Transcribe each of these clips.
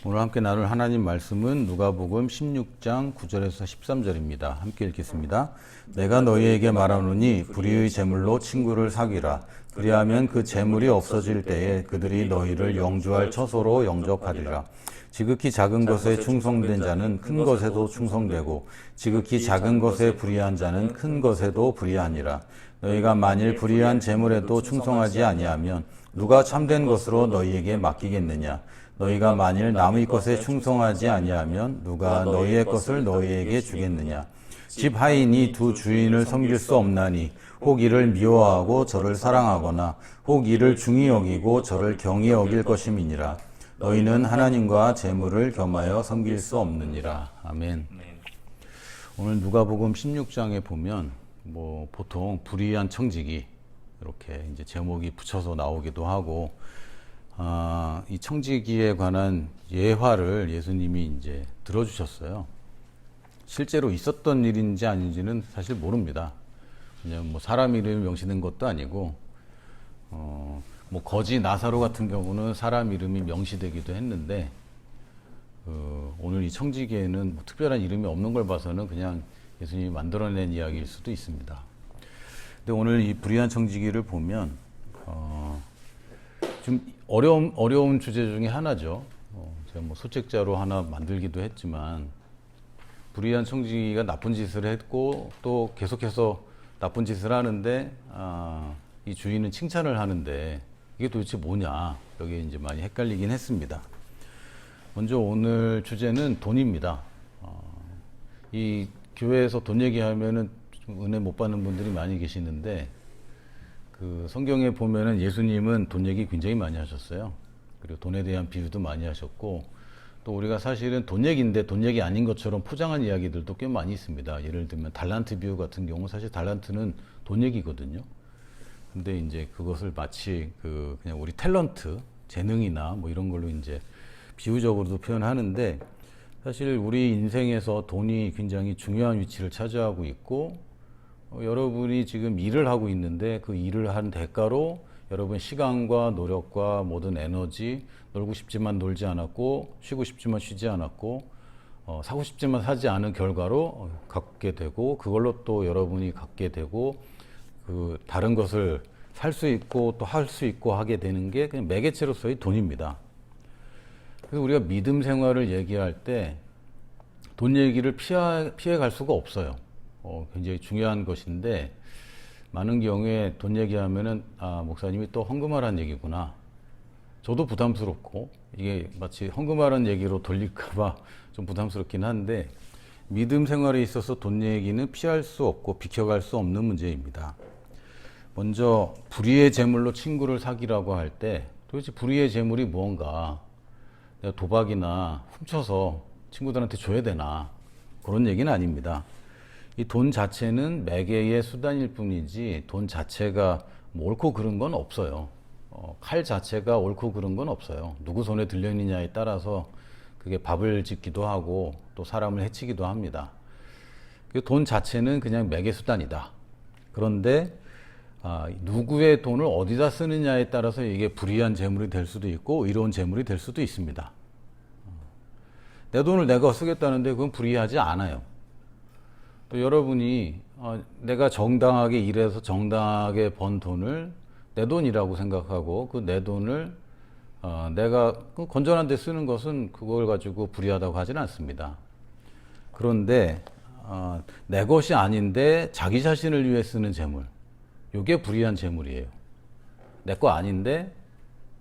오늘 함께 나눌 하나님 말씀은 누가복음 16장 9절에서 13절입니다. 함께 읽겠습니다. 내가 너희에게 말하노니 불의의 재물로 친구를 사귀라. 그리하면 그 재물이 없어질 때에 그들이 너희를 영주할 처소로 영접하리라. 지극히 작은 것에 충성된 자는 큰 것에도 충성되고 지극히 작은 것에 불의한 자는 큰 것에도 불의하니라. 너희가 만일 불의한 재물에도 충성하지 아니하면 누가 참된 것으로 너희에게 맡기겠느냐? 너희가 만일 남의 것에 충성하지 아니하면 누가 너희의 것을 너희에게 주겠느냐? 집 하인이 두 주인을 섬길 수 없나니 혹 이를 미워하고 저를 사랑하거나 혹 이를 중히 여기고 저를 경히 여길 것임이니라. 너희는 하나님과 재물을 겸하여 섬길 수 없느니라. 아멘. 오늘 누가복음 16장에 보면 보통 불의한 청지기 이렇게 이제 제목이 붙여서 나오기도 하고 이 청지기에 관한 예화를 예수님이 이제 들어주셨어요. 실제로 있었던 일인지 아닌지는 사실 모릅니다. 그냥 사람 이름이 명시된 것도 아니고, 거지 나사로 같은 경우는 사람 이름이 명시되기도 했는데, 오늘 이 청지기에는 특별한 이름이 없는 걸 봐서는 그냥 예수님이 만들어낸 이야기일 수도 있습니다. 근데 오늘 이 불의한 청지기를 보면, 좀 어려운 주제 중에 하나죠. 제가 소책자로 하나 만들기도 했지만 불의한 청지기가 나쁜 짓을 했고 또 계속해서 나쁜 짓을 하는데 이 주인은 칭찬을 하는데 이게 도대체 뭐냐, 여기에 이제 많이 헷갈리긴 했습니다. 먼저 오늘 주제는 돈입니다. 이 교회에서 돈 얘기하면은 은혜 못 받는 분들이 많이 계시는데 그 성경에 보면은 예수님은 돈 얘기 굉장히 많이 하셨어요. 그리고 돈에 대한 비유도 많이 하셨고 또 우리가 사실은 돈 얘기인데 돈 얘기 아닌 것처럼 포장한 이야기들도 꽤 많이 있습니다. 예를 들면 달란트 비유 같은 경우 사실 달란트는 돈 얘기거든요. 근데 이제 그것을 마치 그냥 우리 탤런트, 재능이나 이런 걸로 이제 비유적으로도 표현하는데 사실 우리 인생에서 돈이 굉장히 중요한 위치를 차지하고 있고 여러분이 지금 일을 하고 있는데 그 일을 한 대가로 여러분 시간과 노력과 모든 에너지, 놀고 싶지만 놀지 않았고 쉬고 싶지만 쉬지 않았고 사고 싶지만 사지 않은 결과로 갖게 되고 그걸로 또 여러분이 갖게 되고 그 다른 것을 살 수 있고 또 할 수 있고 하게 되는 게 그냥 매개체로서의 돈입니다. 그래서 우리가 믿음 생활을 얘기할 때 돈 얘기를 피해 갈 수가 없어요. 굉장히 중요한 것인데 많은 경우에 돈 얘기하면은 목사님이 또 헌금하라는 얘기구나. 저도 부담스럽고 이게 마치 헌금하라는 얘기로 돌릴까봐 좀 부담스럽긴 한데 믿음 생활에 있어서 돈 얘기는 피할 수 없고 비켜갈 수 없는 문제입니다. 먼저 불의의 재물로 친구를 사귀라고 할 때 도대체 불의의 재물이 무언가, 내가 도박이나 훔쳐서 친구들한테 줘야 되나, 그런 얘기는 아닙니다. 이 돈 자체는 매개의 수단일 뿐이지 돈 자체가 옳고 그른 건 없어요. 칼 자체가 옳고 그른 건 없어요. 누구 손에 들려있느냐에 따라서 그게 밥을 짓기도 하고 또 사람을 해치기도 합니다. 돈 자체는 그냥 매개 수단이다. 그런데 누구의 돈을 어디다 쓰느냐에 따라서 이게 불의한 재물이 될 수도 있고 의로운 재물이 될 수도 있습니다. 내 돈을 내가 쓰겠다는데 그건 불의하지 않아요. 또 여러분이 내가 정당하게 일해서 정당하게 번 돈을 내 돈이라고 생각하고 그 내 돈을 내가 건전한 데 쓰는 것은 그걸 가지고 불의하다고 하지는 않습니다. 그런데 내 것이 아닌데 자기 자신을 위해 쓰는 재물, 이게 불의한 재물이에요. 내 거 아닌데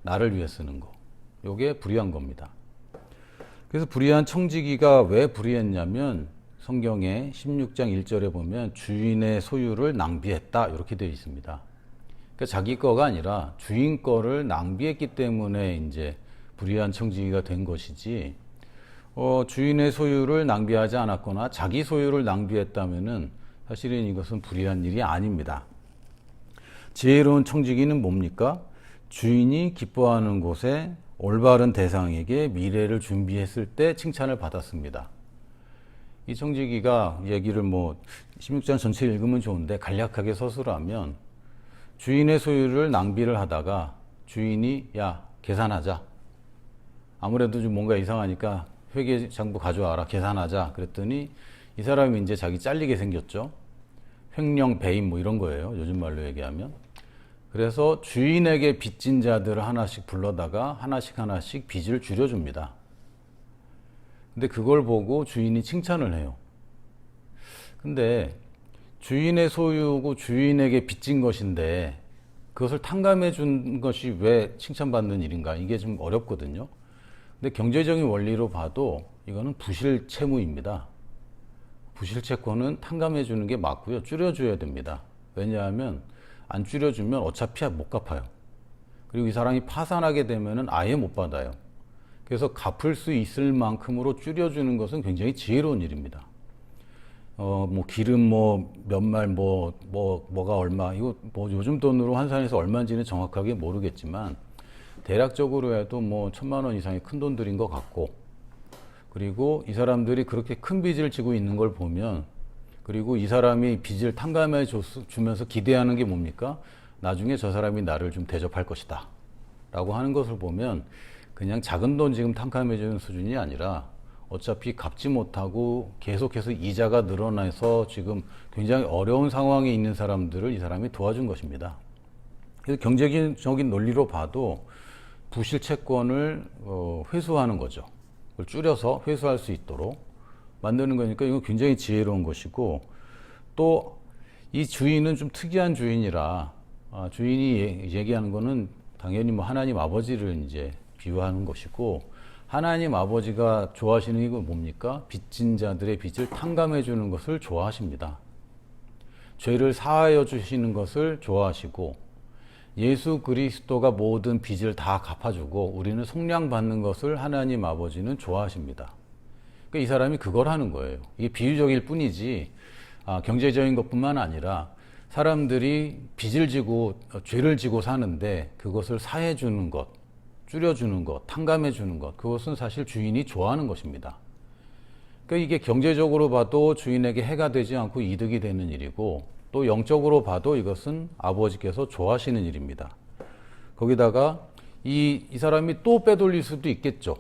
나를 위해 쓰는 거, 이게 불의한 겁니다. 그래서 불의한 청지기가 왜 불의했냐면 성경에 16장 1절에 보면 주인의 소유를 낭비했다 이렇게 되어 있습니다. 그러니까 자기 거가 아니라 주인 거를 낭비했기 때문에 이제 불의한 청지기가 된 것이지 주인의 소유를 낭비하지 않았거나 자기 소유를 낭비했다면은 사실은 이것은 불의한 일이 아닙니다. 지혜로운 청지기는 뭡니까? 주인이 기뻐하는 곳에 올바른 대상에게 미래를 준비했을 때 칭찬을 받았습니다. 이 청지기가 얘기를 16장 전체 읽으면 좋은데 간략하게 서술하면 주인의 소유를 낭비를 하다가 주인이 야 계산하자, 아무래도 좀 뭔가 이상하니까 회계장부 가져와라, 계산하자 그랬더니 이 사람이 이제 자기 잘리게 생겼죠. 횡령 배임 뭐 이런 거예요, 요즘 말로 얘기하면. 그래서 주인에게 빚진 자들을 하나씩 불러다가 하나씩 빚을 줄여줍니다. 근데 그걸 보고 주인이 칭찬을 해요. 근데 주인의 소유고 주인에게 빚진 것인데 그것을 탕감해 준 것이 왜 칭찬받는 일인가? 이게 좀 어렵거든요. 근데 경제적인 원리로 봐도 이거는 부실 채무입니다. 부실 채권은 탕감해 주는 게 맞고요. 줄여줘야 됩니다. 왜냐하면 안 줄여주면 어차피 못 갚아요. 그리고 이 사람이 파산하게 되면은 아예 못 받아요. 그래서 갚을 수 있을 만큼으로 줄여주는 것은 굉장히 지혜로운 일입니다. 뭐 기름 몇 말 뭐가 얼마, 이거 뭐 요즘 돈으로 환산해서 얼마인지는 정확하게 모르겠지만 대략적으로 해도 뭐 1,000만 원 이상의 큰 돈들인 것 같고, 그리고 이 사람들이 그렇게 큰 빚을 지고 있는 걸 보면, 그리고 이 사람이 빚을 탕감해 주면서 기대하는 게 뭡니까? 나중에 저 사람이 나를 좀 대접할 것이다 라고 하는 것을 보면 그냥 작은 돈 지금 탕감해 주는 수준이 아니라 어차피 갚지 못하고 계속해서 이자가 늘어나서 지금 굉장히 어려운 상황에 있는 사람들을 이 사람이 도와준 것입니다. 그래서 경제적인 논리로 봐도 부실 채권을 회수하는 거죠. 그걸 줄여서 회수할 수 있도록 만드는 거니까 이거 굉장히 지혜로운 것이고, 또 이 주인은 좀 특이한 주인이라 주인이 얘기하는 거는 당연히 뭐 하나님 아버지를 이제 비유하는 것이고, 하나님 아버지가 좋아하시는 이거 뭡니까? 빚진 자들의 빚을 탕감해 주는 것을 좋아하십니다. 죄를 사하여 주시는 것을 좋아하시고, 예수 그리스도가 모든 빚을 다 갚아주고 우리는 속량 받는 것을 하나님 아버지는 좋아하십니다. 그러니까 이 사람이 그걸 하는 거예요. 이게 비유적일 뿐이지 경제적인 것뿐만 아니라 사람들이 빚을 지고 죄를 지고 사는데 그것을 사해 주는 것, 줄여주는 것, 탕감해 주는 것, 그것은 사실 주인이 좋아하는 것입니다. 그러니까 이게 경제적으로 봐도 주인에게 해가 되지 않고 이득이 되는 일이고, 또 영적으로 봐도 이것은 아버지께서 좋아하시는 일입니다. 거기다가 이 사람이 또 빼돌릴 수도 있겠죠.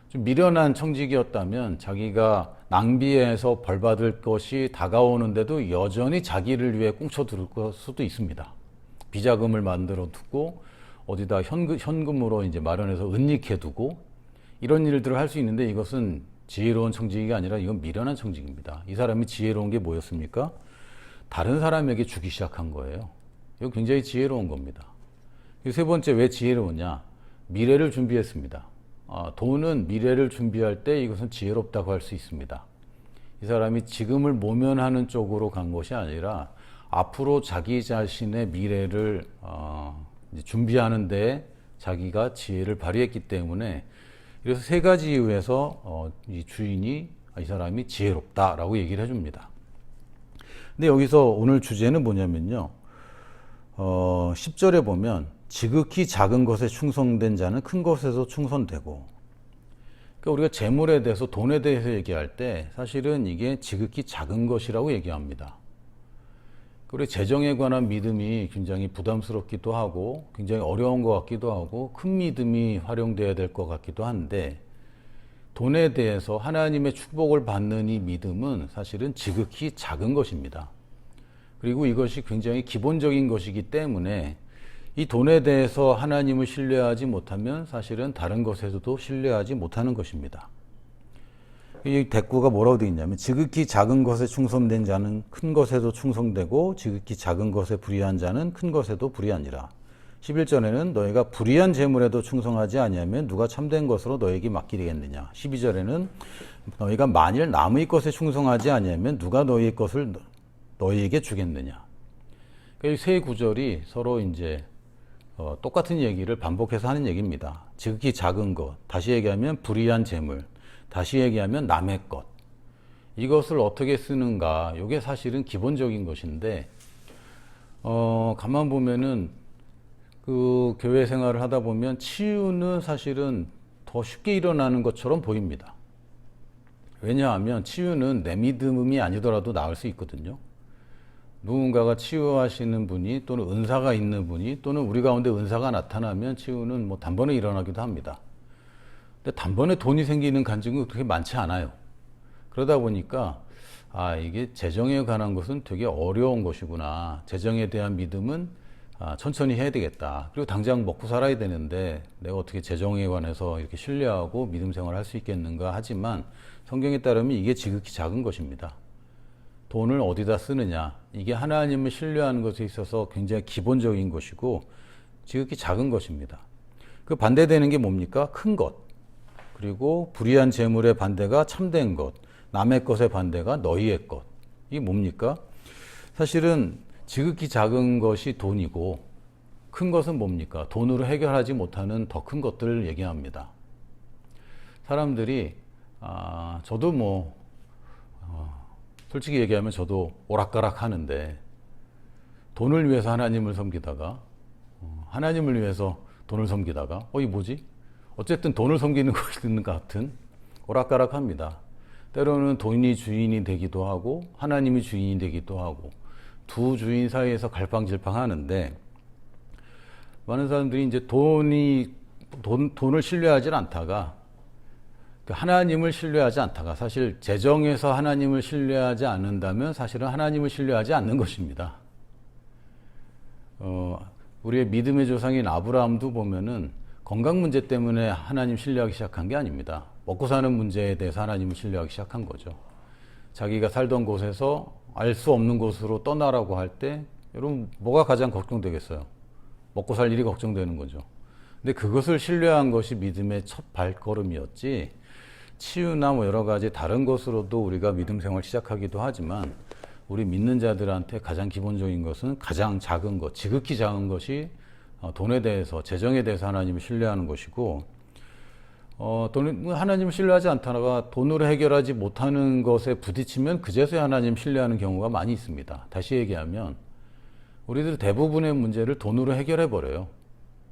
좀 미련한 청직이었다면 자기가 낭비해서 벌받을 것이 다가오는데도 여전히 자기를 위해 꽁쳐둘 수도 있습니다. 비자금을 만들어 두고 어디다 현금으로 이제 마련해서 은닉해 두고 이런 일들을 할 수 있는데, 이것은 지혜로운 청직이 아니라 이건 미련한 청직입니다. 이 사람이 지혜로운 게 뭐였습니까? 다른 사람에게 주기 시작한 거예요. 이거 굉장히 지혜로운 겁니다. 세 번째, 왜 지혜로우냐? 미래를 준비했습니다. 돈은 미래를 준비할 때 이것은 지혜롭다고 할 수 있습니다. 이 사람이 지금을 모면하는 쪽으로 간 것이 아니라 앞으로 자기 자신의 미래를 준비하는 데 자기가 지혜를 발휘했기 때문에, 그래서 세 가지 이유에서 이 주인이 이 사람이 지혜롭다라고 얘기를 해줍니다. 근데 여기서 오늘 주제는 뭐냐면요, 10절에 보면 지극히 작은 것에 충성된 자는 큰 것에도 충성되고, 그러니까 우리가 재물에 대해서, 돈에 대해서 얘기할 때 사실은 이게 지극히 작은 것이라고 얘기합니다. 그리고 재정에 관한 믿음이 굉장히 부담스럽기도 하고 굉장히 어려운 것 같기도 하고 큰 믿음이 활용돼야 될 것 같기도 한데, 돈에 대해서 하나님의 축복을 받는 이 믿음은 사실은 지극히 작은 것입니다. 그리고 이것이 굉장히 기본적인 것이기 때문에 이 돈에 대해서 하나님을 신뢰하지 못하면 사실은 다른 것에서도 신뢰하지 못하는 것입니다. 이 대꾸가 뭐라고 되어 있냐면, 지극히 작은 것에 충성된 자는 큰 것에도 충성되고 지극히 작은 것에 불의한 자는 큰 것에도 불의하니라. 11절에는 너희가 불의한 재물에도 충성하지 아니하면 누가 참된 것으로 너희에게 맡기겠느냐. 12절에는 너희가 만일 남의 것에 충성하지 아니하면 누가 너희의 것을 너희에게 주겠느냐. 이 세 구절이 서로 이제 똑같은 얘기를 반복해서 하는 얘기입니다. 지극히 작은 것, 다시 얘기하면 불의한 재물, 다시 얘기하면 남의 것. 이것을 어떻게 쓰는가, 이게 사실은 기본적인 것인데, 가만 보면은 그 교회 생활을 하다 보면 치유는 사실은 더 쉽게 일어나는 것처럼 보입니다. 왜냐하면 치유는 내 믿음이 아니더라도 나을 수 있거든요. 누군가가 치유하시는 분이, 또는 은사가 있는 분이, 또는 우리 가운데 은사가 나타나면 치유는 뭐 단번에 일어나기도 합니다. 근데 단번에 돈이 생기는 간증은 그렇게 많지 않아요. 그러다 보니까 이게 재정에 관한 것은 되게 어려운 것이구나. 재정에 대한 믿음은 천천히 해야 되겠다. 그리고 당장 먹고 살아야 되는데 내가 어떻게 재정에 관해서 이렇게 신뢰하고 믿음 생활을 할 수 있겠는가 하지만 성경에 따르면 이게 지극히 작은 것입니다. 돈을 어디다 쓰느냐, 이게 하나님을 신뢰하는 것에 있어서 굉장히 기본적인 것이고 지극히 작은 것입니다. 그 반대되는 게 뭡니까? 큰 것. 그리고 불의한 재물의 반대가 참된 것. 남의 것의 반대가 너희의 것. 이게 뭡니까? 사실은 지극히 작은 것이 돈이고 큰 것은 뭡니까? 돈으로 해결하지 못하는 더 큰 것들을 얘기합니다. 사람들이 저도 솔직히 얘기하면 저도 오락가락 하는데 돈을 위해서 하나님을 섬기다가 하나님을 위해서 돈을 섬기다가 이게 뭐지? 어쨌든 돈을 섬기는 것인 것 같은 오락가락 합니다. 때로는 돈이 주인이 되기도 하고 하나님이 주인이 되기도 하고 두 주인 사이에서 갈팡질팡 하는데 많은 사람들이 이제 돈을 신뢰하지 않다가 하나님을 신뢰하지 않다가 사실 재정에서 하나님을 신뢰하지 않는다면 사실은 하나님을 신뢰하지 않는 것입니다. 우리의 믿음의 조상인 아브라함도 보면은 건강 문제 때문에 하나님 신뢰하기 시작한 게 아닙니다. 먹고 사는 문제에 대해서 하나님을 신뢰하기 시작한 거죠. 자기가 살던 곳에서 알 수 없는 곳으로 떠나라고 할 때 여러분 뭐가 가장 걱정되겠어요? 먹고 살 일이 걱정되는 거죠. 근데 그것을 신뢰한 것이 믿음의 첫 발걸음이었지 치유나 여러 가지 다른 것으로도 우리가 믿음 생활 시작하기도 하지만 우리 믿는 자들한테 가장 기본적인 것은 가장 작은 것, 지극히 작은 것이 돈에 대해서, 재정에 대해서 하나님을 신뢰하는 것이고 하나님을 신뢰하지 않다가 돈으로 해결하지 못하는 것에 부딪히면 그제서야 하나님 신뢰하는 경우가 많이 있습니다. 다시 얘기하면 우리들 대부분의 문제를 돈으로 해결해 버려요.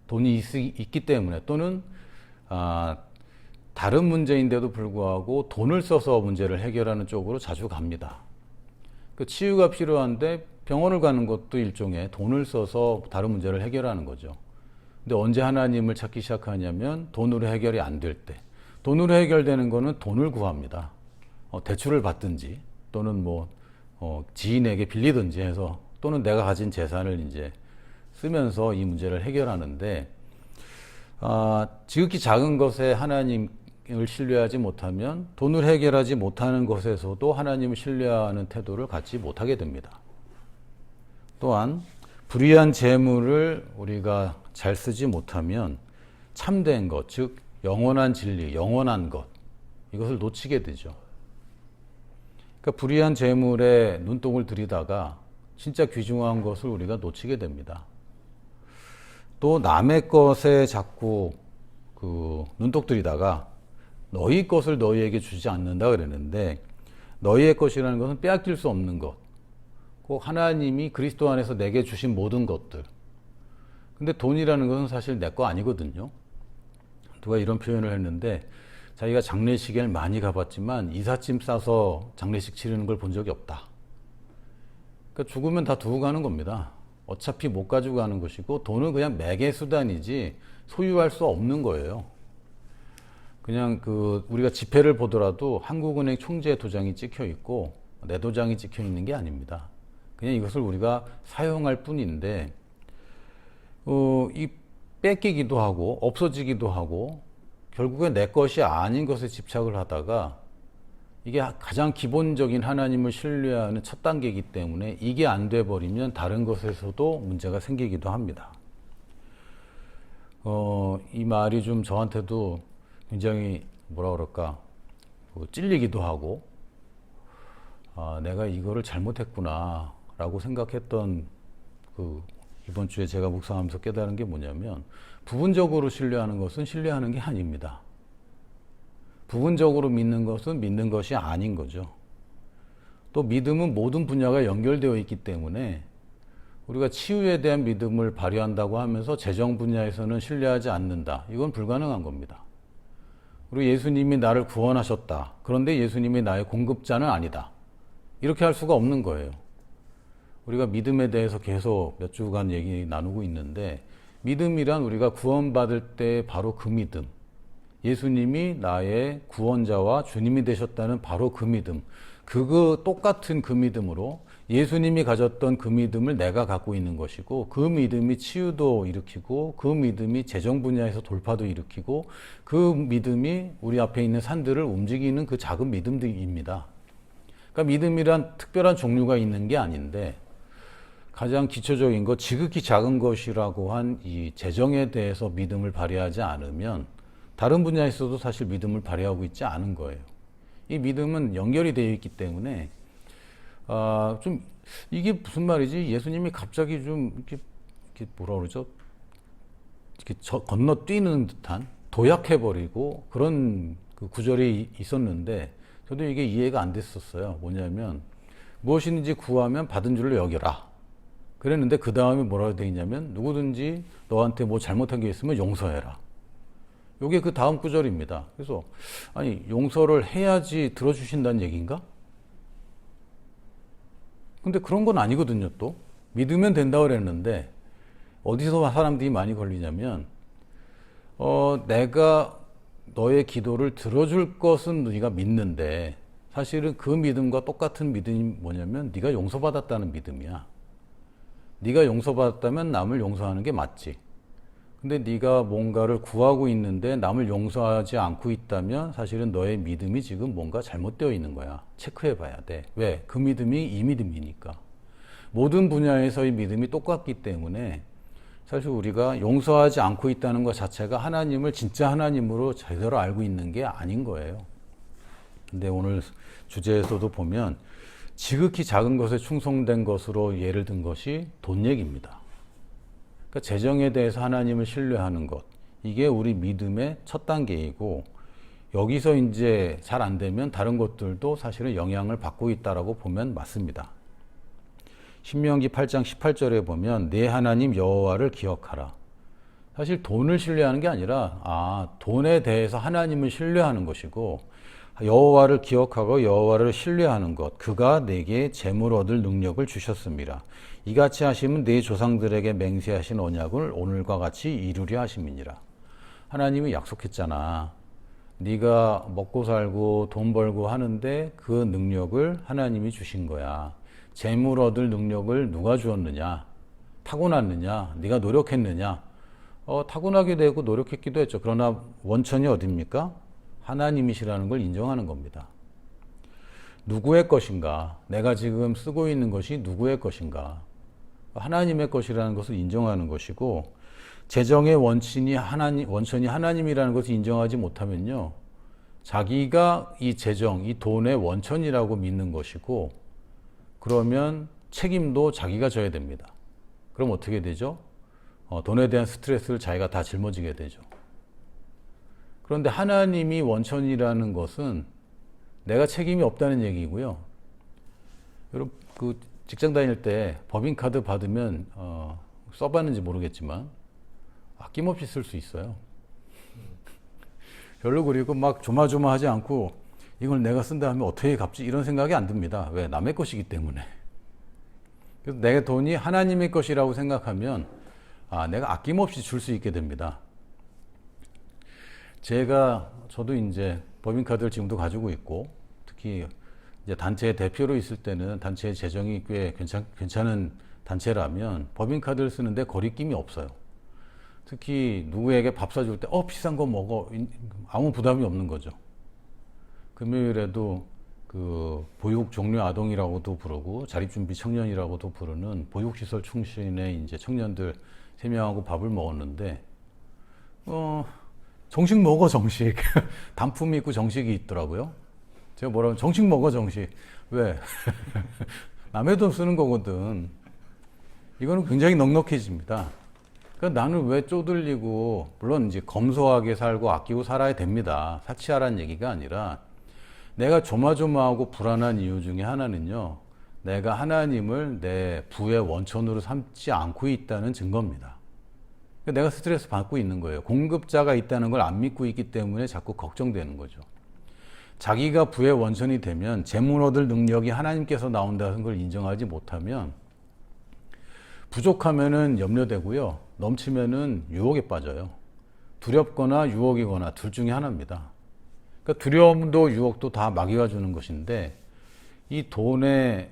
돈이 있기 때문에 또는 다른 문제인데도 불구하고 돈을 써서 문제를 해결하는 쪽으로 자주 갑니다. 그 치유가 필요한데 병원을 가는 것도 일종의 돈을 써서 다른 문제를 해결하는 거죠. 근데 언제 하나님을 찾기 시작하냐면 돈으로 해결이 안 될 때. 돈으로 해결되는 거는 돈을 구합니다. 대출을 받든지 또는 지인에게 빌리든지 해서 또는 내가 가진 재산을 이제 쓰면서 이 문제를 해결하는데 지극히 작은 것에 하나님을 신뢰하지 못하면 돈을 해결하지 못하는 것에서도 하나님을 신뢰하는 태도를 갖지 못하게 됩니다. 또한 불의한 재물을 우리가 잘 쓰지 못하면 참된 것, 즉 영원한 진리, 영원한 것 이것을 놓치게 되죠. 그러니까 불의한 재물에 눈독을 들이다가 진짜 귀중한 것을 우리가 놓치게 됩니다. 또 남의 것에 자꾸 눈독 들이다가 너희 것을 너희에게 주지 않는다 그랬는데 너희의 것이라는 것은 빼앗길 수 없는 것, 꼭 하나님이 그리스도 안에서 내게 주신 모든 것들. 근데 돈이라는 것은 사실 내 거 아니거든요. 누가 이런 표현을 했는데 자기가 장례식을 많이 가봤지만 이삿짐 싸서 장례식 치르는 걸 본 적이 없다. 그러니까 죽으면 다 두고 가는 겁니다. 어차피 못 가지고 가는 것이고 돈은 그냥 매개 수단이지 소유할 수 없는 거예요. 그냥 우리가 지폐를 보더라도 한국은행 총재 도장이 찍혀 있고 내 도장이 찍혀 있는 게 아닙니다. 그냥 이것을 우리가 사용할 뿐인데 이 뺏기기도 하고 없어지기도 하고 결국에 내 것이 아닌 것에 집착을 하다가 이게 가장 기본적인 하나님을 신뢰하는 첫 단계이기 때문에 이게 안 돼 버리면 다른 것에서도 문제가 생기기도 합니다. 이 말이 좀 저한테도 굉장히 찔리기도 하고 내가 이거를 잘못했구나 라고 생각했던 이번 주에 제가 묵상하면서 깨달은 게 뭐냐면 부분적으로 신뢰하는 것은 신뢰하는 게 아닙니다. 부분적으로 믿는 것은 믿는 것이 아닌 거죠. 또 믿음은 모든 분야가 연결되어 있기 때문에 우리가 치유에 대한 믿음을 발휘한다고 하면서 재정 분야에서는 신뢰하지 않는다. 이건 불가능한 겁니다. 그리고 예수님이 나를 구원하셨다. 그런데 예수님이 나의 공급자는 아니다. 이렇게 할 수가 없는 거예요. 우리가 믿음에 대해서 계속 몇 주간 얘기 나누고 있는데 믿음이란 우리가 구원받을 때 바로 그 믿음, 예수님이 나의 구원자와 주님이 되셨다는 바로 그 믿음, 똑같은 그 믿음으로 예수님이 가졌던 그 믿음을 내가 갖고 있는 것이고, 그 믿음이 치유도 일으키고, 그 믿음이 재정 분야에서 돌파도 일으키고, 그 믿음이 우리 앞에 있는 산들을 움직이는 그 작은 믿음들입니다. 그러니까 믿음이란 특별한 종류가 있는 게 아닌데, 가장 기초적인 것, 지극히 작은 것이라고 한 이 재정에 대해서 믿음을 발휘하지 않으면 다른 분야에서도 사실 믿음을 발휘하고 있지 않은 거예요. 이 믿음은 연결이 되어 있기 때문에 좀 이게 무슨 말이지? 예수님이 갑자기 좀 이렇게 뭐라 그러죠? 이렇게 건너뛰는 듯한 도약해버리고 그런 그 구절이 있었는데 저도 이게 이해가 안 됐었어요. 뭐냐면 무엇이든지 구하면 받은 줄로 여겨라. 그랬는데 그 다음에 뭐라고 되어 있냐면 누구든지 너한테 뭐 잘못한 게 있으면 용서해라. 요게 그 다음 구절입니다. 그래서 아니 용서를 해야지 들어주신다는 얘기인가? 근데 그런 건 아니거든요. 또 믿으면 된다고 그랬는데 어디서 사람들이 많이 걸리냐면 내가 너의 기도를 들어줄 것은 네가 믿는데 사실은 그 믿음과 똑같은 믿음이 뭐냐면 네가 용서받았다는 믿음이야. 네가 용서받았다면 남을 용서하는 게 맞지. 근데 네가 뭔가를 구하고 있는데 남을 용서하지 않고 있다면 사실은 너의 믿음이 지금 뭔가 잘못되어 있는 거야. 체크해 봐야 돼. 왜? 그 믿음이 이 믿음이니까. 모든 분야에서의 믿음이 똑같기 때문에 사실 우리가 용서하지 않고 있다는 것 자체가 하나님을 진짜 하나님으로 제대로 알고 있는 게 아닌 거예요. 근데 오늘 주제에서도 보면 지극히 작은 것에 충성된 것으로 예를 든 것이 돈 얘기입니다. 그러니까 재정에 대해서 하나님을 신뢰하는 것, 이게 우리 믿음의 첫 단계이고 여기서 이제 잘 안 되면 다른 것들도 사실은 영향을 받고 있다라고 보면 맞습니다. 신명기 8장 18절에 보면 내 하나님 여호와를 기억하라. 사실 돈을 신뢰하는 게 아니라 돈에 대해서 하나님을 신뢰하는 것이고 여호와를 기억하고 여호와를 신뢰하는 것, 그가 내게 재물 얻을 능력을 주셨습니다. 이같이 하시면 네 조상들에게 맹세하신 언약을 오늘과 같이 이루려 하심이니라. 하나님이 약속했잖아. 네가 먹고 살고 돈 벌고 하는데 그 능력을 하나님이 주신 거야. 재물 얻을 능력을 누가 주었느냐? 타고났느냐? 네가 노력했느냐? 타고나게 되고 노력했기도 했죠. 그러나 원천이 어디입니까? 하나님이시라는 걸 인정하는 겁니다. 누구의 것인가? 내가 지금 쓰고 있는 것이 누구의 것인가? 하나님의 것이라는 것을 인정하는 것이고, 재정의 원천이 하나님이라는 것을 인정하지 못하면요, 자기가 이 재정, 이 돈의 원천이라고 믿는 것이고, 그러면 책임도 자기가 져야 됩니다. 그럼 어떻게 되죠? 돈에 대한 스트레스를 자기가 다 짊어지게 되죠. 그런데 하나님이 원천이라는 것은 내가 책임이 없다는 얘기고요. 여러분 그 직장 다닐 때 법인카드 받으면 써봤는지 모르겠지만 아낌없이 쓸 수 있어요. 별로 그리고 막 조마조마하지 않고 이걸 내가 쓴다 하면 어떻게 갚지? 이런 생각이 안 듭니다. 왜? 남의 것이기 때문에. 그래서 내 돈이 하나님의 것이라고 생각하면 내가 아낌없이 줄 수 있게 됩니다. 저도 이제 법인카드를 지금도 가지고 있고, 특히 이제 단체의 대표로 있을 때는 단체의 재정이 꽤 괜찮은 단체라면 법인카드를 쓰는데 거리낌이 없어요. 특히 누구에게 밥 사줄 때 비싼 거 먹어, 아무 부담이 없는 거죠. 금요일에도 그 보육 종료 아동이라고도 부르고 자립준비 청년이라고도 부르는 보육시설 충신의 이제 청년들 3명하고 밥을 먹었는데 정식 먹어, 정식. 단품이 있고 정식이 있더라고요. 제가 뭐라고, 정식 먹어, 정식. 왜? 남의 돈 쓰는 거거든. 이거는 굉장히 넉넉해집니다. 그러니까 나는 왜 쪼들리고, 물론 이제 검소하게 살고 아끼고 살아야 됩니다. 사치하라는 얘기가 아니라, 내가 조마조마하고 불안한 이유 중에 하나는요, 내가 하나님을 내 부의 원천으로 삼지 않고 있다는 증거입니다. 내가 스트레스 받고 있는 거예요. 공급자가 있다는 걸 안 믿고 있기 때문에 자꾸 걱정되는 거죠. 자기가 부의 원천이 되면 재물 얻을 능력이 하나님께서 나온다는 걸 인정하지 못하면 부족하면은 염려되고요. 넘치면은 유혹에 빠져요. 두렵거나 유혹이거나 둘 중에 하나입니다. 그러니까 두려움도 유혹도 다 마귀가 주는 것인데 이 돈의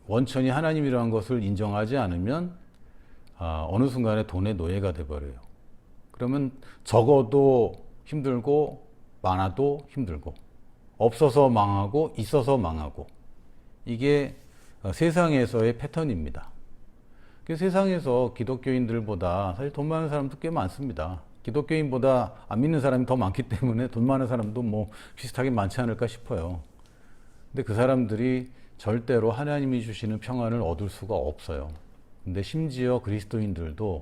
원천이 하나님이라는 것을 인정하지 않으면 어느 순간에 돈의 노예가 돼버려요. 그러면 적어도 힘들고 많아도 힘들고 없어서 망하고 있어서 망하고 이게 세상에서의 패턴입니다. 세상에서 기독교인들보다 사실 돈 많은 사람도 꽤 많습니다. 기독교인보다 안 믿는 사람이 더 많기 때문에 돈 많은 사람도 뭐 비슷하게 많지 않을까 싶어요. 근데 그 사람들이 절대로 하나님이 주시는 평안을 얻을 수가 없어요. 근데 심지어 그리스도인들도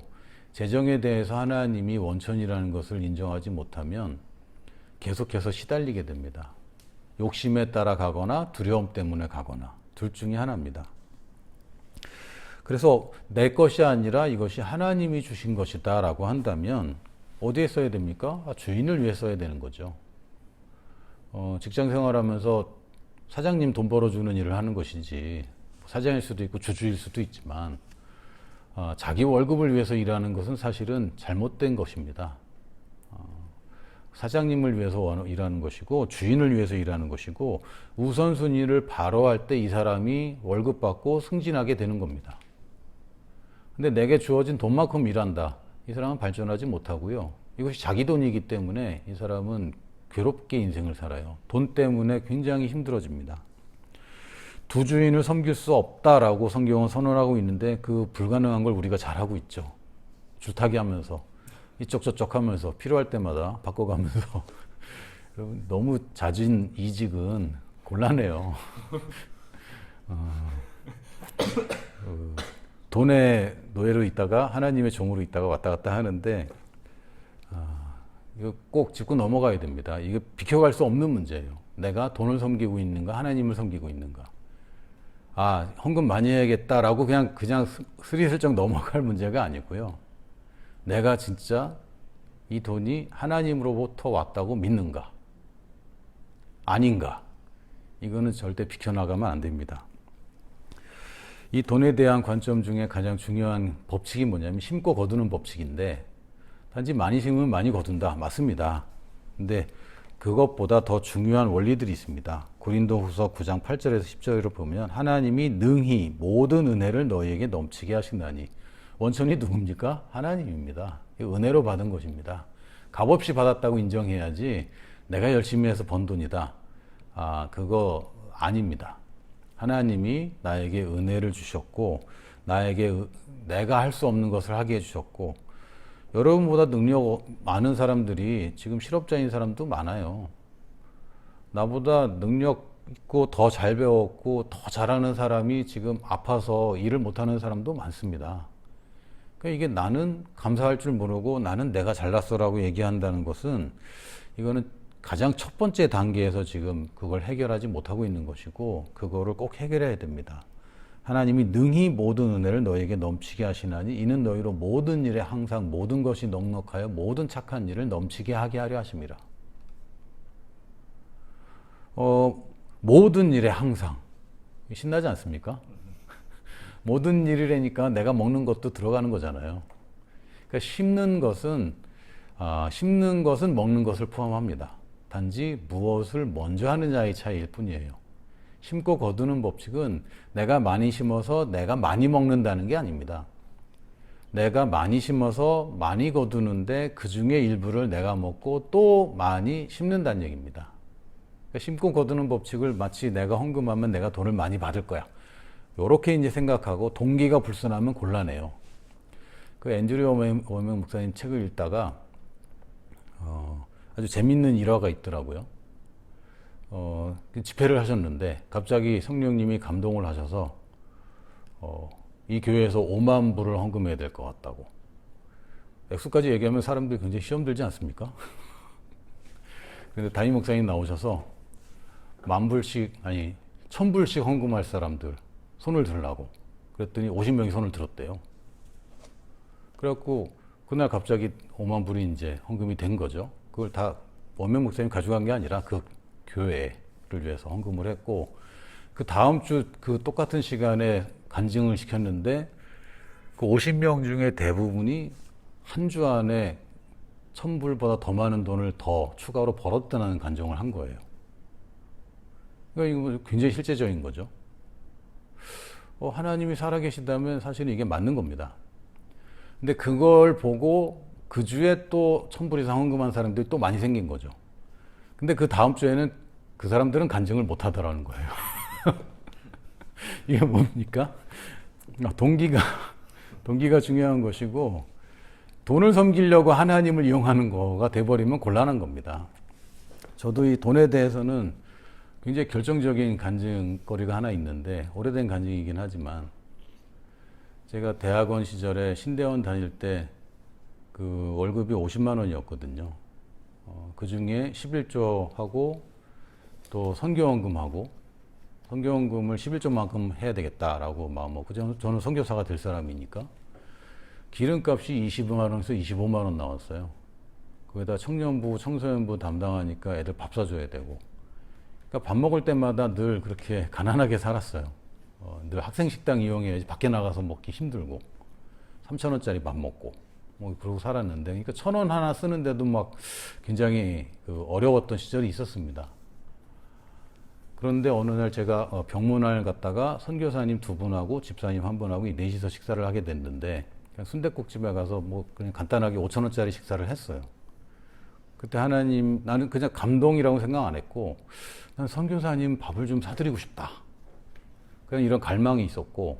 재정에 대해서 하나님이 원천이라는 것을 인정하지 못하면 계속해서 시달리게 됩니다. 욕심에 따라 가거나 두려움 때문에 가거나 둘 중에 하나입니다. 그래서 내 것이 아니라 이것이 하나님이 주신 것이다 라고 한다면 어디에 써야 됩니까? 주인을 위해 써야 되는 거죠. 직장 생활하면서 사장님 돈 벌어주는 일을 하는 것이지, 사장일 수도 있고 주주일 수도 있지만 자기 월급을 위해서 일하는 것은 사실은 잘못된 것입니다. 사장님을 위해서 일하는 것이고 주인을 위해서 일하는 것이고 우선순위를 바로 할 때 이 사람이 월급 받고 승진하게 되는 겁니다. 근데 내게 주어진 돈만큼 일한다. 이 사람은 발전하지 못하고요. 이것이 자기 돈이기 때문에 이 사람은 괴롭게 인생을 살아요. 돈 때문에 굉장히 힘들어집니다. 두 주인을 섬길 수 없다라고 성경은 선언하고 있는데 그 불가능한 걸 우리가 잘하고 있죠. 줄타기 하면서 이쪽 저쪽 하면서 필요할 때마다 바꿔가면서 여러분 너무 잦은 이직은 곤란해요. 돈의 노예로 있다가 하나님의 종으로 있다가 왔다 갔다 하는데 이거 꼭 짚고 넘어가야 됩니다. 이게 비켜갈 수 없는 문제예요. 내가 돈을 섬기고 있는가 하나님을 섬기고 있는가. 헌금 많이 해야겠다라고 그냥 스리슬쩍 넘어갈 문제가 아니고요. 내가 진짜 이 돈이 하나님으로부터 왔다고 믿는가 아닌가, 이거는 절대 비켜나가면 안 됩니다. 이 돈에 대한 관점 중에 가장 중요한 법칙이 뭐냐면 심고 거두는 법칙인데, 단지 많이 심으면 많이 거둔다, 맞습니다. 근데 그것보다 더 중요한 원리들이 있습니다. 고린도후서 9장 8절에서 10절을 보면 하나님이 능히 모든 은혜를 너희에게 넘치게 하신다니. 원천이 누굽니까? 하나님입니다. 은혜로 받은 것입니다. 값없이 받았다고 인정해야지 내가 열심히 해서 번 돈이다, 그거 아닙니다. 하나님이 나에게 은혜를 주셨고 나에게 내가 할 수 없는 것을 하게 해주셨고, 여러분보다 능력 많은 사람들이 지금 실업자인 사람도 많아요. 나보다 능력 있고 더 잘 배웠고 더 잘하는 사람이 지금 아파서 일을 못하는 사람도 많습니다. 그러니까 이게 나는 감사할 줄 모르고 나는 내가 잘났어라고 얘기한다는 것은, 이거는 가장 첫 번째 단계에서 지금 그걸 해결하지 못하고 있는 것이고, 그거를 꼭 해결해야 됩니다. 하나님이 능히 모든 은혜를 너에게 넘치게 하시나니 이는 너희로 모든 일에 항상 모든 것이 넉넉하여 모든 착한 일을 넘치게 하게 하려 하심이라. 모든 일에 항상, 신나지 않습니까? 모든 일이라니까 내가 먹는 것도 들어가는 거잖아요. 그러니까 심는 것은 먹는 것을 포함합니다. 단지 무엇을 먼저 하느냐의 차이일 뿐이에요. 심고 거두는 법칙은 내가 많이 심어서 내가 많이 먹는다는 게 아닙니다. 내가 많이 심어서 많이 거두는데 그 중에 일부를 내가 먹고 또 많이 심는다는 얘기입니다. 그러니까 심고 거두는 법칙을 마치 내가 헌금하면 내가 돈을 많이 받을 거야, 이렇게 이제 생각하고 동기가 불순하면 곤란해요. 그 앤드류 워명 목사님 책을 읽다가 아주 재밌는 일화가 있더라고요. 집회를 하셨는데 갑자기 성령님이 감동을 하셔서 이 교회에서 5만 불을 헌금해야 될 것 같다고. 액수까지 얘기하면 사람들이 굉장히 시험 들지 않습니까? 근데 담임 목사님 나오셔서 1,000불씩 헌금할 사람들 손을 들라고 그랬더니 50명이 손을 들었대요. 그래갖고 그날 갑자기 5만 불이 이제 헌금이 된 거죠. 그걸 다 원명 목사님 가져간 게 아니라 그 교회를 위해서 헌금을 했고, 그 다음 주 그 똑같은 시간에 간증을 시켰는데 그 50명 중에 대부분이 한 주 안에 천불보다 더 많은 돈을 더 추가로 벌었다는 간증을 한 거예요. 그러니까 이거 굉장히 실제적인 거죠. 하나님이 살아계시다면 사실은 이게 맞는 겁니다. 근데 그걸 보고 그 주에 또 천불 이상 헌금한 사람들이 또 많이 생긴 거죠. 근데 그 다음 주에는 그 사람들은 간증을 못 하더라는 거예요. 이게 뭡니까? 동기가 중요한 것이고, 돈을 섬기려고 하나님을 이용하는 거가 돼버리면 곤란한 겁니다. 저도 이 돈에 대해서는 굉장히 결정적인 간증거리가 하나 있는데, 오래된 간증이긴 하지만, 제가 대학원 시절에 신대원 다닐 때 그 월급이 50만 원이었거든요. 그 중에 11조하고 또 선교원금하고, 선교원금을 11조만큼 해야 되겠다라고 마음먹고, 저는 선교사가 될 사람이니까 기름값이 20만 원에서 25만 원 나왔어요. 거기다 청년부, 청소년부 담당하니까 애들 밥 사줘야 되고, 그러니까 밥 먹을 때마다 늘 그렇게 가난하게 살았어요. 늘 학생식당 이용해야지 밖에 나가서 먹기 힘들고, 3,000원짜리 밥 먹고 뭐 그러고 살았는데, 그러니까 1,000원 하나 쓰는데도 막 굉장히 어려웠던 시절이 있었습니다. 그런데 어느 날 제가 병문안을 갔다가 선교사님 2분하고 집사님 1분하고 넷이서 식사를 하게 됐는데, 그냥 순댓국집에 가서 뭐 그냥 간단하게 5,000원짜리 식사를 했어요. 그때 하나님, 나는 그냥 감동이라고 생각 안 했고, 난 선교사님 밥을 좀 사드리고 싶다, 그냥 이런 갈망이 있었고,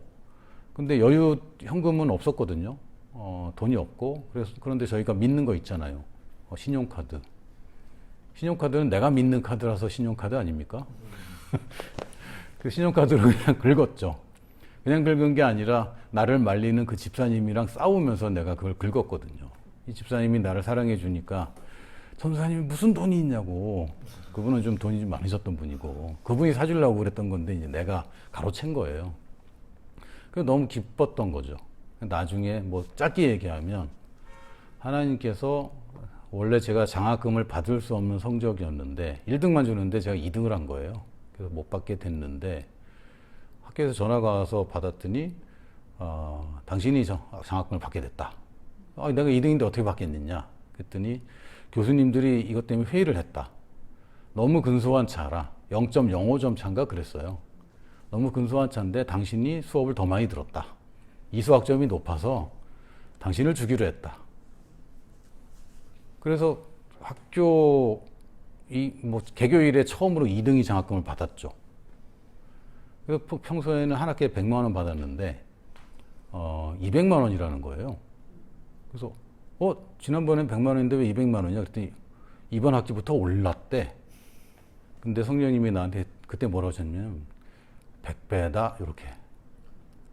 근데 여유 현금은 없었거든요. 돈이 없고, 그런데 저희가 믿는 거 있잖아요. 신용카드. 신용카드는 내가 믿는 카드라서 신용카드 아닙니까? 그 신용카드로 그냥 긁었죠. 그냥 긁은 게 아니라 나를 말리는 그 집사님이랑 싸우면서 내가 그걸 긁었거든요. 이 집사님이 나를 사랑해 주니까, 전도사님이 무슨 돈이 있냐고. 그분은 좀 돈이 좀 많으셨던 분이고, 그분이 사주려고 그랬던 건데 이제 내가 가로챈 거예요. 그래서 너무 기뻤던 거죠. 나중에 뭐 짧게 얘기하면, 하나님께서 원래 제가 장학금을 받을 수 없는 성적이었는데 1등만 주는데 제가 2등을 한 거예요. 그래서 못 받게 됐는데, 학교에서 전화가 와서 받았더니 당신이 장학금을 받게 됐다. 내가 2등인데 어떻게 받겠느냐 그랬더니, 교수님들이 이것 때문에 회의를 했다. 너무 근소한 차라, 0.05점 차인가 그랬어요. 너무 근소한 차인데 당신이 수업을 더 많이 들었다. 이 수학점이 높아서 당신을 주기로 했다. 그래서 학교 개교일에 처음으로 2등이 장학금을 받았죠. 그래서 평소에는 한 학기에 100만 원 받았는데 200만 원이라는 거예요. 그래서 지난번엔 100만 원인데 왜 200만 원이냐 그랬더니 이번 학기부터 올랐대. 근데 성령님이 나한테 그때 뭐라고 하셨냐면 100배다 이렇게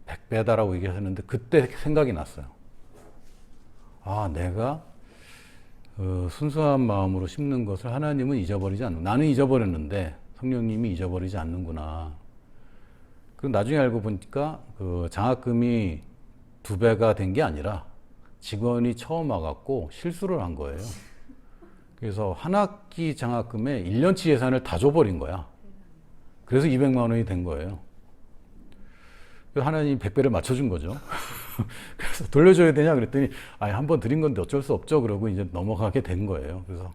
100배다라고 얘기하셨는데, 그때 생각이 났어요. 내가 순수한 마음으로 심는 것을 하나님은 잊어버리지 않는, 나는 잊어버렸는데 성령님이 잊어버리지 않는구나. 그리고 나중에 알고 보니까 그 장학금이 2배가 된 게 아니라 직원이 처음 와갖고 실수를 한 거예요. 그래서 한 학기 장학금에 1년치 예산을 다 줘버린 거야. 그래서 200만 원이 된 거예요. 하나님이 100배를 맞춰준 거죠. 그래서 돌려줘야 되냐 그랬더니, 한 번 드린 건데 어쩔 수 없죠. 그러고 이제 넘어가게 된 거예요. 그래서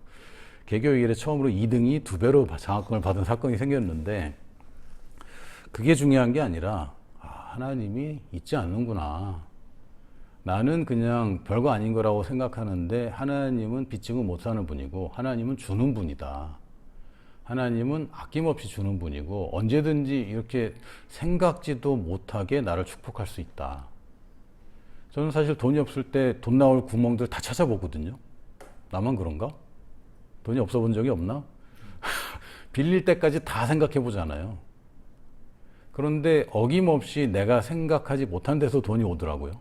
개교일에 처음으로 2등이 2배로 장학금을 받은 사건이 생겼는데, 그게 중요한 게 아니라 하나님이 잊지 않는구나. 나는 그냥 별거 아닌 거라고 생각하는데 하나님은 빚지고 못 사는 분이고, 하나님은 주는 분이다. 하나님은 아낌없이 주는 분이고, 언제든지 이렇게 생각지도 못하게 나를 축복할 수 있다. 저는 사실 돈이 없을 때 돈 나올 구멍들 다 찾아보거든요. 나만 그런가? 돈이 없어 본 적이 없나? 빌릴 때까지 다 생각해 보잖아요. 그런데 어김없이 내가 생각하지 못한 데서 돈이 오더라고요.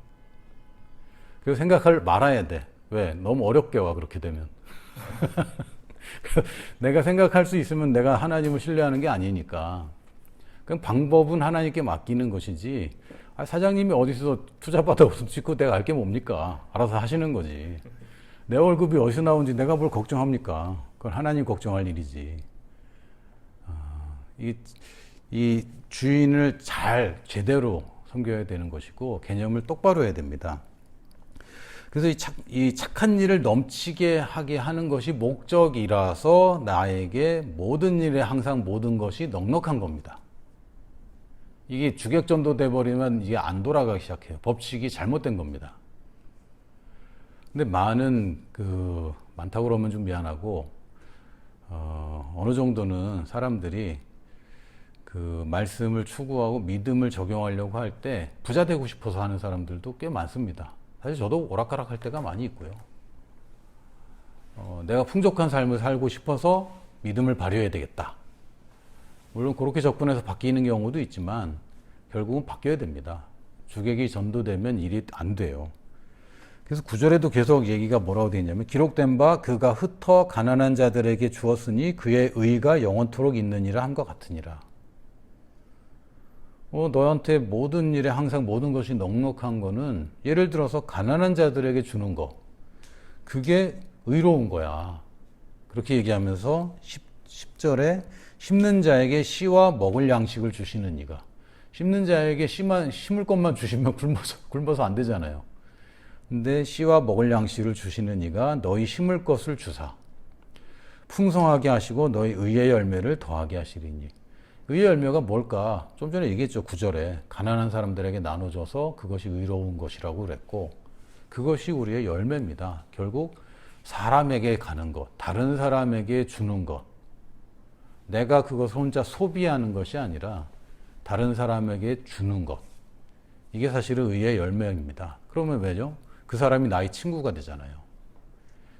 그래서 생각을 말아야 돼. 왜? 너무 어렵게 와, 그렇게 되면. 내가 생각할 수 있으면 내가 하나님을 신뢰하는 게 아니니까. 그럼 방법은 하나님께 맡기는 것이지, 사장님이 어디서 투자받아 찍고 내가 알 게 뭡니까? 알아서 하시는 거지. 내 월급이 어디서 나오는지 내가 뭘 걱정합니까? 그건 하나님 걱정할 일이지. 이 주인을 제대로 섬겨야 되는 것이고, 개념을 똑바로 해야 됩니다. 그래서 이 착한 일을 넘치게 하게 하는 것이 목적이라서 나에게 모든 일에 항상 모든 것이 넉넉한 겁니다. 이게 주객전도 돼버리면 이게 안 돌아가기 시작해요. 법칙이 잘못된 겁니다. 근데 많다고 그러면 좀 미안하고, 어느 정도는 사람들이 그 말씀을 추구하고 믿음을 적용하려고 할 때 부자 되고 싶어서 하는 사람들도 꽤 많습니다. 사실 저도 오락가락 할 때가 많이 있고요. 내가 풍족한 삶을 살고 싶어서 믿음을 발휘해야 되겠다. 물론 그렇게 접근해서 바뀌는 경우도 있지만 결국은 바뀌어야 됩니다. 주객이 전도되면 일이 안 돼요. 그래서 9절에도 계속 얘기가 뭐라고 되어 있냐면 기록된 바 그가 흩어 가난한 자들에게 주었으니 그의 의가 영원토록 있느니라 한 것 같으니라. 너한테 모든 일에 항상 모든 것이 넉넉한 거는 예를 들어서 가난한 자들에게 주는 거, 그게 의로운 거야. 그렇게 얘기하면서 10절에 심는 자에게 씨와 먹을 양식을 주시는 이가, 심는 자에게 심을 것만 주시면 굶어서 안 되잖아요. 근데 씨와 먹을 양식을 주시는 이가 너희 심을 것을 주사 풍성하게 하시고 너희 의의 열매를 더하게 하시리니. 의의 열매가 뭘까? 좀 전에 얘기했죠. 9절에 가난한 사람들에게 나눠줘서 그것이 의로운 것이라고 그랬고, 그것이 우리의 열매입니다. 결국 사람에게 가는 것, 다른 사람에게 주는 것, 내가 그것을 혼자 소비하는 것이 아니라 다른 사람에게 주는 것, 이게 사실은 의의 열매입니다. 그러면 왜죠? 그 사람이 나의 친구가 되잖아요.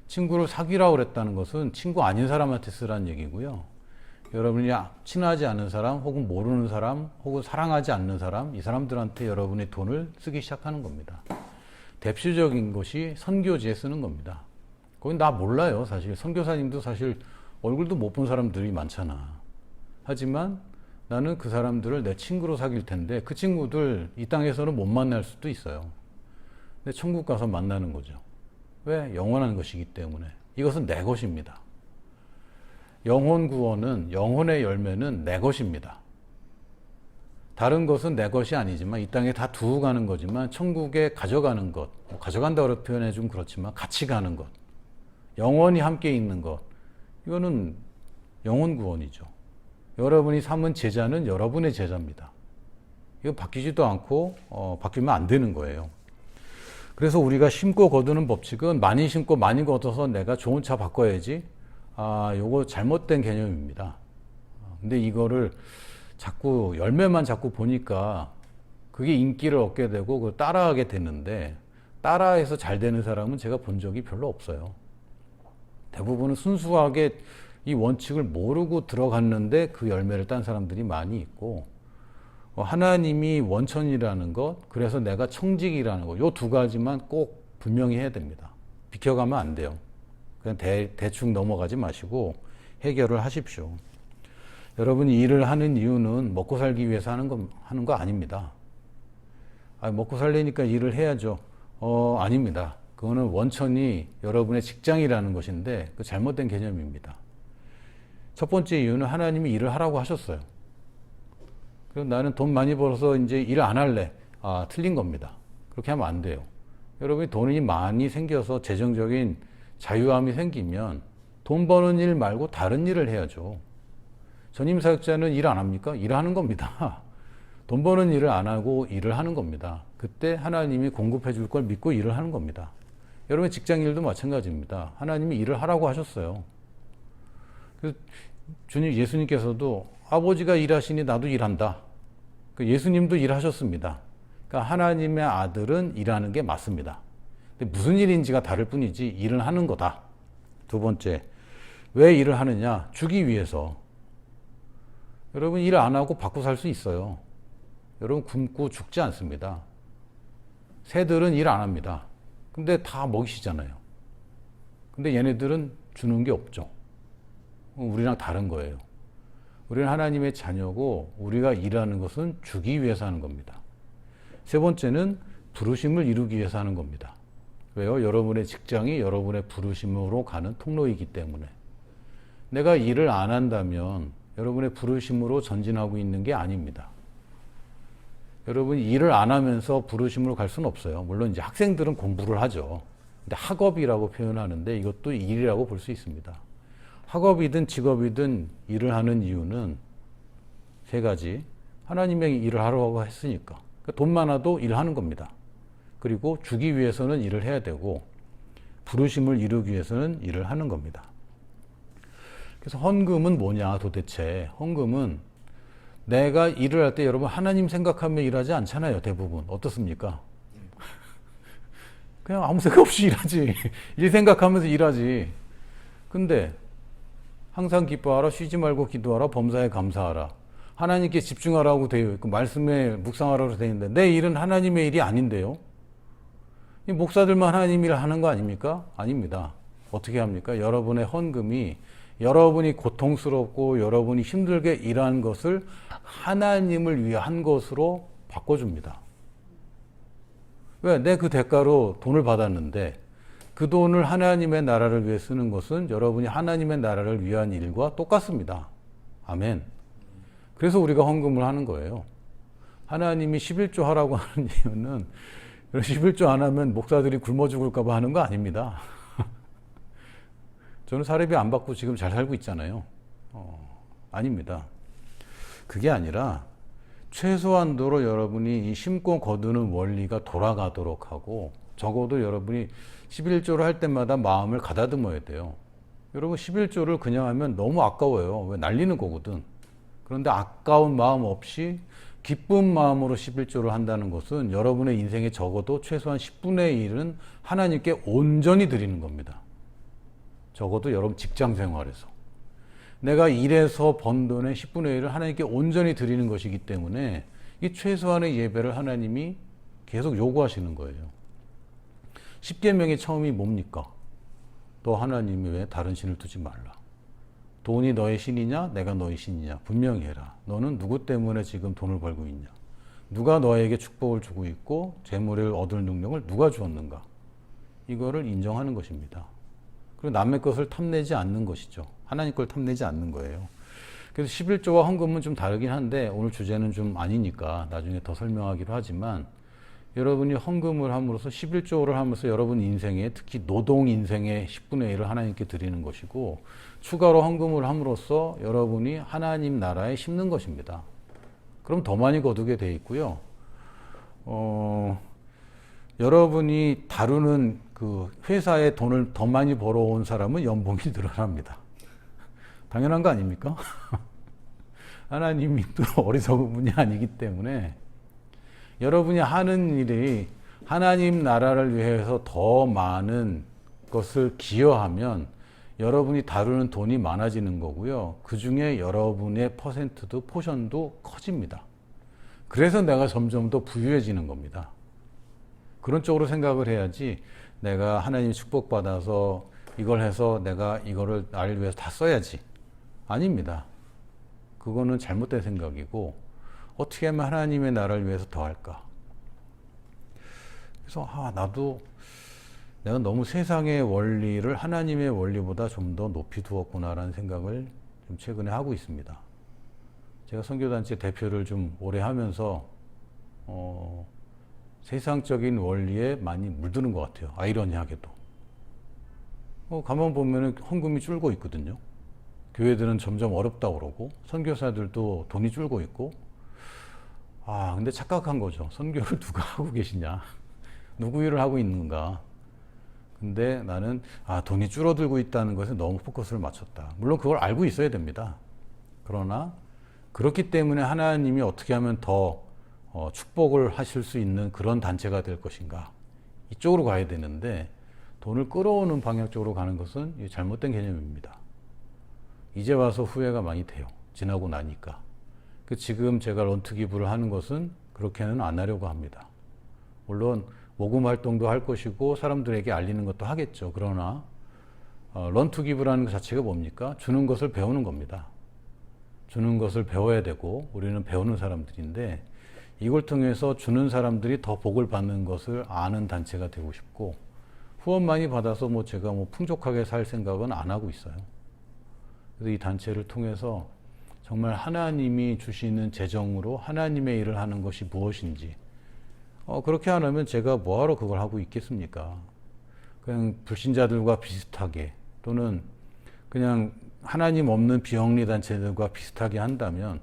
친구를 사귀라고 그랬다는 것은 친구 아닌 사람한테 쓰라는 얘기고요. 여러분이 친하지 않은 사람, 혹은 모르는 사람, 혹은 사랑하지 않는 사람, 이 사람들한테 여러분의 돈을 쓰기 시작하는 겁니다. 대표적인 것이 선교지에 쓰는 겁니다. 거긴 나 몰라요. 사실 선교사님도 사실 얼굴도 못 본 사람들이 많잖아. 하지만 나는 그 사람들을 내 친구로 사귈 텐데 그 친구들 이 땅에서는 못 만날 수도 있어요. 근데 천국 가서 만나는 거죠. 왜? 영원한 것이기 때문에. 이것은 내 것입니다. 영혼 구원은, 영혼의 열매는 내 것입니다. 다른 것은 내 것이 아니지만 이 땅에 다 두고 가는 거지만 천국에 가져가는 것, 가져간다고 표현해 좀 그렇지만 같이 가는 것, 영원히 함께 있는 것, 이거는 영혼 구원이죠. 여러분이 삼은 제자는 여러분의 제자입니다. 이거 바뀌지도 않고 바뀌면 안 되는 거예요. 그래서 우리가 심고 거두는 법칙은 많이 심고 많이 거둬서 내가 좋은 차 바꿔야지, 요거 잘못된 개념입니다. 근데 이거를 자꾸 열매만 자꾸 보니까 그게 인기를 얻게 되고 그걸 따라하게 되는데, 따라해서 잘 되는 사람은 제가 본 적이 별로 없어요. 대부분은 순수하게 이 원칙을 모르고 들어갔는데 그 열매를 딴 사람들이 많이 있고, 하나님이 원천이라는 것, 그래서 내가 청직이라는 것, 요 두 가지만 꼭 분명히 해야 됩니다. 비켜가면 안 돼요. 그냥 대충 넘어가지 마시고 해결을 하십시오. 여러분이 일을 하는 이유는 먹고 살기 위해서 하는 거 아닙니다. 먹고 살려니까 일을 해야죠. 아닙니다. 그거는 원천이 여러분의 직장이라는 것인데 그 잘못된 개념입니다. 첫 번째 이유는 하나님이 일을 하라고 하셨어요. 그럼 나는 돈 많이 벌어서 이제 일 안 할래. 틀린 겁니다. 그렇게 하면 안 돼요. 여러분이 돈이 많이 생겨서 재정적인 자유함이 생기면 돈 버는 일 말고 다른 일을 해야죠. 전임 사역자는 일 안 합니까? 일하는 겁니다. 돈 버는 일을 안 하고 일을 하는 겁니다. 그때 하나님이 공급해 줄 걸 믿고 일을 하는 겁니다. 여러분 직장 일도 마찬가지입니다. 하나님이 일을 하라고 하셨어요. 그래서 예수님께서도 아버지가 일하시니 나도 일한다. 예수님도 일하셨습니다. 그러니까 하나님의 아들은 일하는 게 맞습니다. 근데 무슨 일인지가 다를 뿐이지 일을 하는 거다. 두 번째, 왜 일을 하느냐? 주기 위해서. 여러분 일 안 하고 받고 살 수 있어요. 여러분 굶고 죽지 않습니다. 새들은 일 안 합니다. 근데 다 먹이시잖아요. 근데 얘네들은 주는 게 없죠. 우리랑 다른 거예요. 우리는 하나님의 자녀고 우리가 일하는 것은 주기 위해서 하는 겁니다. 세 번째는 부르심을 이루기 위해서 하는 겁니다. 왜요? 여러분의 직장이 여러분의 부르심으로 가는 통로이기 때문에. 내가 일을 안 한다면 여러분의 부르심으로 전진하고 있는 게 아닙니다. 여러분이 일을 안 하면서 부르심으로 갈 수는 없어요. 물론 이제 학생들은 공부를 하죠. 근데 학업이라고 표현하는데 이것도 일이라고 볼 수 있습니다. 학업이든 직업이든 일을 하는 이유는 세 가지. 하나님의 일을 하라고 했으니까. 그러니까 돈 많아도 일하는 겁니다. 그리고 주기 위해서는 일을 해야 되고 부르심을 이루기 위해서는 일을 하는 겁니다. 그래서 헌금은 뭐냐 도대체. 헌금은 내가 일을 할 때 여러분 하나님 생각하며 일하지 않잖아요. 대부분. 어떻습니까? 그냥 아무 생각 없이 일하지. 일 생각하면서 일하지. 근데 항상 기뻐하라, 쉬지 말고 기도하라, 범사에 감사하라. 하나님께 집중하라고 되어 있고 말씀에 묵상하라고 되어 있는데 내 일은 하나님의 일이 아닌데요. 이 목사들만 하나님 일을 하는 거 아닙니까? 아닙니다. 어떻게 합니까? 여러분의 헌금이 여러분이 고통스럽고 여러분이 힘들게 일한 것을 하나님을 위한 것으로 바꿔줍니다. 왜? 내 그 대가로 돈을 받았는데 그 돈을 하나님의 나라를 위해 쓰는 것은 여러분이 하나님의 나라를 위한 일과 똑같습니다. 아멘. 그래서 우리가 헌금을 하는 거예요. 하나님이 11조 하라고 하는 이유는 11조 안 하면 목사들이 굶어 죽을까 봐 하는 거 아닙니다. 저는 사례비 안 받고 지금 잘 살고 있잖아요. 아닙니다. 그게 아니라 최소한도로 여러분이 이 심고 거두는 원리가 돌아가도록 하고 적어도 여러분이 11조를 할 때마다 마음을 가다듬어야 돼요. 여러분 11조를 그냥 하면 너무 아까워요. 왜? 날리는 거거든. 그런데 아까운 마음 없이 기쁜 마음으로 11조를 한다는 것은 여러분의 인생에 적어도 최소한 10분의 1은 하나님께 온전히 드리는 겁니다. 적어도 여러분 직장 생활에서. 내가 일해서 번 돈의 10분의 1을 하나님께 온전히 드리는 것이기 때문에 이 최소한의 예배를 하나님이 계속 요구하시는 거예요. 10계명의 처음이 뭡니까? 너 하나님 외에 다른 신을 두지 말라. 돈이 너의 신이냐? 내가 너의 신이냐? 분명히 해라. 너는 누구 때문에 지금 돈을 벌고 있냐? 누가 너에게 축복을 주고 있고 재물을 얻을 능력을 누가 주었는가? 이거를 인정하는 것입니다. 그리고 남의 것을 탐내지 않는 것이죠. 하나님 걸 탐내지 않는 거예요. 그래서 11조와 헌금은 좀 다르긴 한데 오늘 주제는 좀 아니니까 나중에 더 설명하기로 하지만 여러분이 헌금을 함으로써 11조를 하면서 여러분 인생에 특히 노동 인생의 10분의 1을 하나님께 드리는 것이고 추가로 헌금을 함으로써 여러분이 하나님 나라에 심는 것입니다. 그럼 더 많이 거두게 돼 있고요. 여러분이 다루는 그 회사에 돈을 더 많이 벌어온 사람은 연봉이 늘어납니다. 당연한 거 아닙니까? 하나님이 또 어리석은 분이 아니기 때문에 여러분이 하는 일이 하나님 나라를 위해서 더 많은 것을 기여하면 여러분이 다루는 돈이 많아지는 거고요. 그 중에 여러분의 퍼센트도 포션도 커집니다. 그래서 내가 점점 더 부유해지는 겁니다. 그런 쪽으로 생각을 해야지 내가 하나님 축복받아서 이걸 해서 내가 이거를 나를 위해서 다 써야지. 아닙니다. 그거는 잘못된 생각이고 어떻게 하면 하나님의 나라를 위해서 더 할까? 그래서 나도 내가 너무 세상의 원리를 하나님의 원리보다 좀 더 높이 두었구나라는 생각을 좀 최근에 하고 있습니다. 제가 선교단체 대표를 좀 오래 하면서 세상적인 원리에 많이 물드는 것 같아요. 아이러니하게도. 가만 보면은 헌금이 줄고 있거든요. 교회들은 점점 어렵다고 그러고 선교사들도 돈이 줄고 있고 근데 착각한 거죠. 선교를 누가 하고 계시냐? 누구 일을 하고 있는가? 근데 나는 돈이 줄어들고 있다는 것에 너무 포커스를 맞췄다. 물론 그걸 알고 있어야 됩니다. 그러나 그렇기 때문에 하나님이 어떻게 하면 더 축복을 하실 수 있는 그런 단체가 될 것인가? 이쪽으로 가야 되는데 돈을 끌어오는 방향 쪽으로 가는 것은 잘못된 개념입니다. 이제 와서 후회가 많이 돼요. 지나고 나니까. 지금 제가 런트 기부를 하는 것은 그렇게는 안 하려고 합니다. 물론 모금 활동도 할 것이고 사람들에게 알리는 것도 하겠죠. 그러나 런트 기부라는 것 자체가 뭡니까? 주는 것을 배우는 겁니다. 주는 것을 배워야 되고 우리는 배우는 사람들인데 이걸 통해서 주는 사람들이 더 복을 받는 것을 아는 단체가 되고 싶고 후원 많이 받아서 제가 풍족하게 살 생각은 안 하고 있어요. 그래서 이 단체를 통해서 정말 하나님이 주시는 재정으로 하나님의 일을 하는 것이 무엇인지 그렇게 안 하면 제가 뭐하러 그걸 하고 있겠습니까? 그냥 불신자들과 비슷하게 또는 그냥 하나님 없는 비영리 단체들과 비슷하게 한다면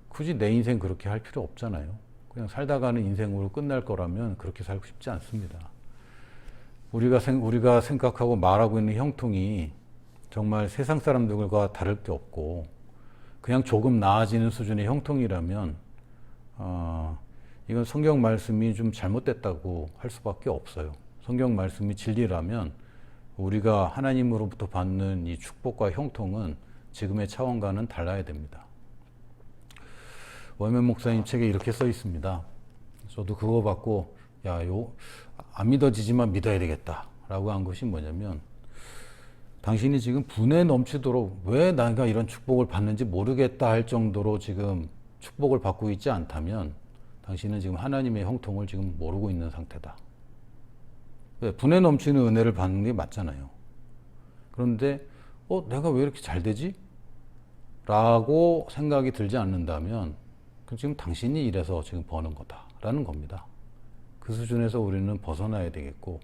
굳이 내 인생 그렇게 할 필요 없잖아요. 그냥 살다 가는 인생으로 끝날 거라면 그렇게 살고 싶지 않습니다. 우리가 생각하고 말하고 있는 형통이 정말 세상 사람들과 다를 게 없고 그냥 조금 나아지는 수준의 형통이라면 이건 성경 말씀이 좀 잘못됐다고 할 수밖에 없어요. 성경 말씀이 진리라면 우리가 하나님으로부터 받는 이 축복과 형통은 지금의 차원과는 달라야 됩니다. 월면 목사님 책에 이렇게 써 있습니다. 저도 그거 받고 안 믿어지지만 믿어야 되겠다 라고 한 것이 뭐냐면, 당신이 지금 분에 넘치도록 왜 내가 이런 축복을 받는지 모르겠다 할 정도로 지금 축복을 받고 있지 않다면 당신은 지금 하나님의 형통을 지금 모르고 있는 상태다. 왜? 분에 넘치는 은혜를 받는 게 맞잖아요. 그런데 내가 왜 이렇게 잘 되지? 라고 생각이 들지 않는다면 지금 당신이 이래서 지금 버는 거다라는 겁니다. 그 수준에서 우리는 벗어나야 되겠고,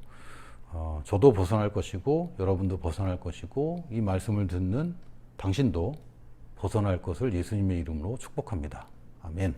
저도 벗어날 것이고 여러분도 벗어날 것이고 이 말씀을 듣는 당신도 벗어날 것을 예수님의 이름으로 축복합니다. 아멘.